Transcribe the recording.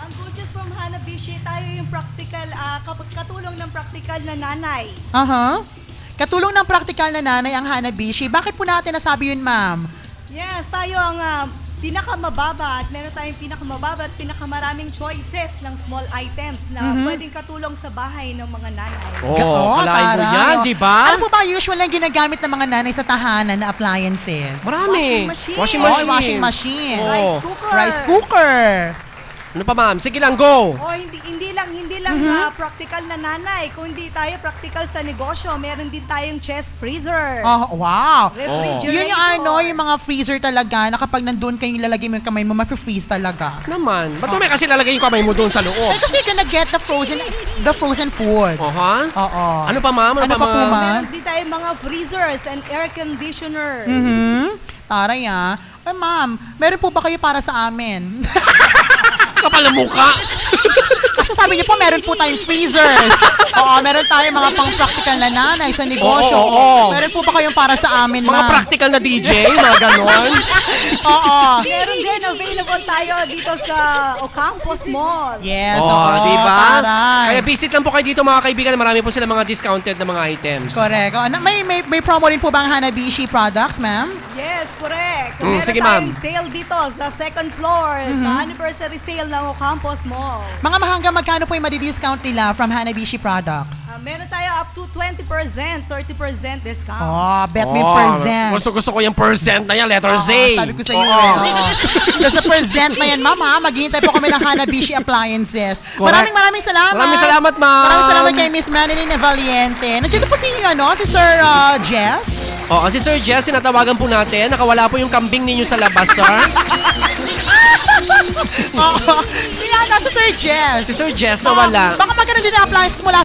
Ang good news from Hanabishi, tayo yung practical, katulong ng practical na nanay. Katulong ng practical na nanay ang Hanabishi. Bakit po natin nasabi yun, ma'am? Yes, tayo ang pinakamababa at meron tayong pinakamababa at pinakamaraming choices ng small items na pwedeng katulong sa bahay ng mga nanay. Kalahin mo yan, di ba? Ano po ba usual na ginagamit ng mga nanay sa tahanan na appliances? Marami. Washing machine. Rice cooker. Ano pa, ma'am? Sige lang, go! O hindi lang practical na nanay. Kung hindi tayo practical sa negosyo, meron din tayong chest freezer. Wow! Refrigerator. Yun yung mga freezer talaga na kapag nandun kayong lalagay mo yung kamay mo, mapi-freeze talaga. Naman. Ba't mo may kasi lalagay yung kamay mo doon sa loob? Kasi you're gonna get the frozen food. Oo. Ano pa, ma'am? Ano pa po, ma'am? Meron din tayong mga freezers and air conditioner. Taray Ay, ma'am, meron po ba kayo para sa amin? Kapal ang mukha! Kasi sabi niyo po, meron po tayong freezers. Oo, meron tayong mga pang-practical na nanay sa negosyo. Meron po ba kayong para sa amin, ma'am? Mga practical na DJ, mga ganon. Meron din, available tayo dito sa Ocampos Mall. Yes, diba? Taray. Kaya visit lang po kayo dito, mga kaibigan. Marami po sila mga discounted na mga items. Correct. May promo rin po ba ang Hanabishi products, ma'am? Yes, correct. Sige, Meron ma'am. tayong sale dito sa second floor, sa anniversary sale ng Ocampos Mall. Mga mahanggang magkano po yung madi-discount nila from Hanabishi products? Meron tayo up to 20%, 30% discount. Bet me percent. Gusto ko yung percent na yan, letter Z. Sabi ko sa iyo. Sa percent na yan, ma'am, maghihintay po kami ng Hanabishi appliances. Correct. Maraming salamat. Maraming salamat, ma'am. Maraming salamat kay Miss Manilyn Valiente. Nandiyan po si Sir Jess. Si Sir Jess, sinatawagan po natin. Nakawala po yung kambing ninyo sa labas, sir. Si Sir Jess. Si Sir Jess nawala. Baka magkaroon din ng appliances mula